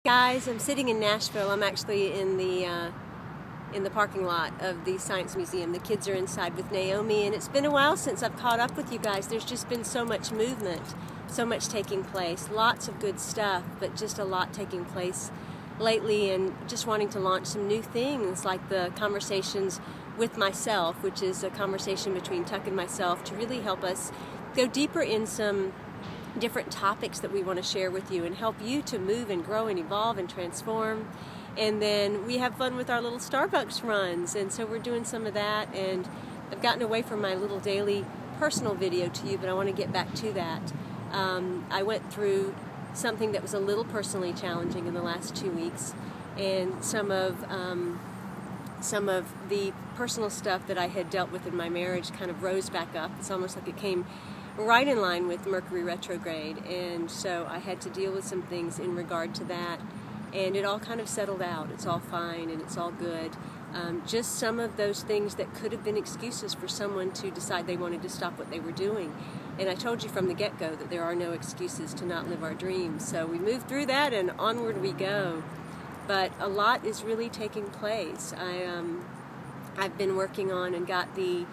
Guys, I'm sitting in Nashville. I'm actually in the parking lot of the Science Museum. The kids are inside with Naomi, and it's been a while since I've caught up with you guys. There's just been so much movement, so much taking place, lots of good stuff, but just a lot taking place lately, and just wanting to launch some new things like the Conversations with Myself, which is a conversation between Tuck and myself to really help us go deeper in some different topics that we want to share with you and help you to move and grow and evolve and transform. And then we have fun with our little Starbucks runs, and so we're doing some of that. And I've gotten away from my little daily personal video to you, but I want to get back to that. I went through something that was a little personally challenging in the last 2 weeks, and some of the personal stuff that I had dealt with in my marriage kind of rose back up. It's almost like it came right in line with Mercury retrograde, and so I had to deal with some things in regard to that, and it all kind of settled out. It's all fine and it's all good. Just some of those things that could have been excuses for someone to decide they wanted to stop what they were doing. And I told you from the get-go that there are no excuses to not live our dreams. So we moved through that and onward we go. But a lot is really taking place. I've been working on and got the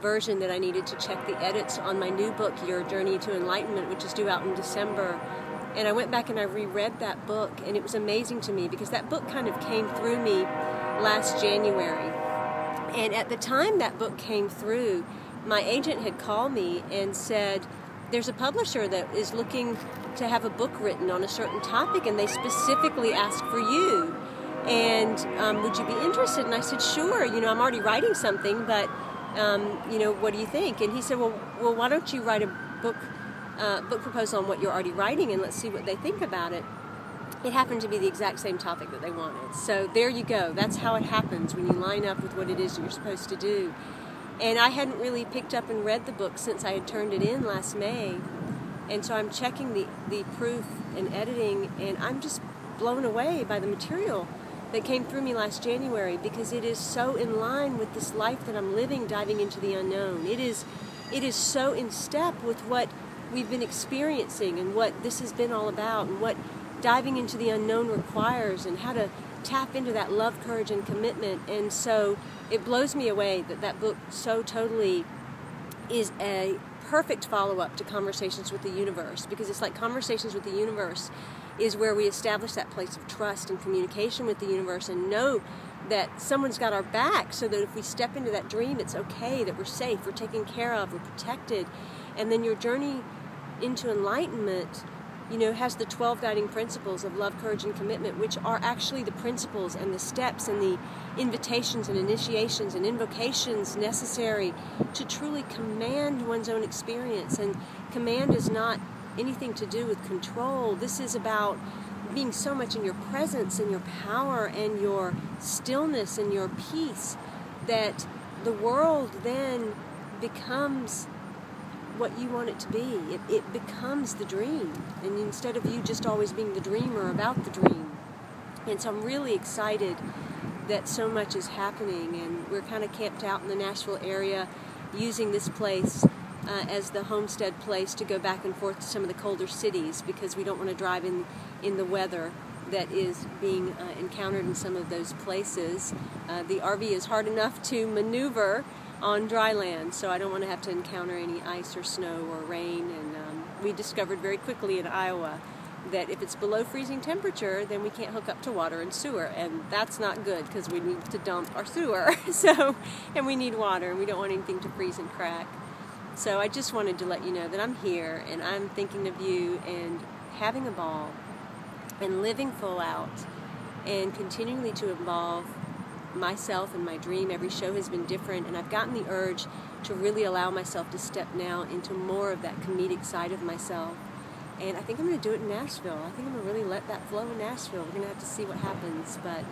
version that I needed to check the edits on my new book, Your Journey to Enlightenment, which is due out in December. And I went back and I reread that book, and it was amazing to me because that book kind of came through me last January. And at the time that book came through, my agent had called me and said, there's a publisher that is looking to have a book written on a certain topic, and they specifically asked for you. And would you be interested? And I said, sure. I'm already writing something, but what do you think? And he said, well, why don't you write a book proposal on what you're already writing, and let's see what they think about it. It happened to be the exact same topic that they wanted. So there you go. That's how it happens when you line up with what it is you're supposed to do. And I hadn't really picked up and read the book since I had turned it in last May. And so I'm checking the proof and editing, and I'm just blown away by the material that came through me last January, because it is so in line with this life that I'm living, diving into the unknown. It is so in step with what we've been experiencing and what this has been all about, and what diving into the unknown requires, and how to tap into that love, courage, and commitment. And so it blows me away that that book so totally is a perfect follow-up to Conversations with the Universe, because it's like Conversations with the Universe is where we establish that place of trust and communication with the universe and know that someone's got our back, so that if we step into that dream, it's okay, that we're safe, we're taken care of, we're protected. And then your journey into enlightenment, has the 12 guiding principles of love, courage, and commitment, which are actually the principles and the steps and the invitations and initiations and invocations necessary to truly command one's own experience. And command is not anything to do with control. This is about being so much in your presence and your power and your stillness and your peace that the world then becomes what you want it to be. It becomes the dream, and instead of you just always being the dreamer about the dream. And so I'm really excited that so much is happening, and we're kind of camped out in the Nashville area using this place as the homestead place to go back and forth to some of the colder cities, because we don't want to drive in the weather that is being encountered in some of those places. The RV is hard enough to maneuver on dry land, so I don't want to have to encounter any ice or snow or rain. And we discovered very quickly in Iowa that if it's below freezing temperature, then we can't hook up to water and sewer, and that's not good because we need to dump our sewer. And we need water, and we don't want anything to freeze and crack. So I just wanted to let you know that I'm here, and I'm thinking of you, and having a ball, and living full out, and continually to evolve myself and my dream. Every show has been different, and I've gotten the urge to really allow myself to step now into more of that comedic side of myself. And I think I'm going to do it in Nashville. I think I'm going to really let that flow in Nashville. We're going to have to see what happens, but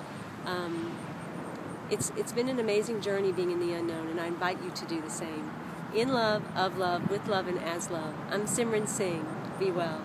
it's been an amazing journey being in the unknown, and I invite you to do the same. In love, of love, with love, and as love. I'm Simran Singh. Be well.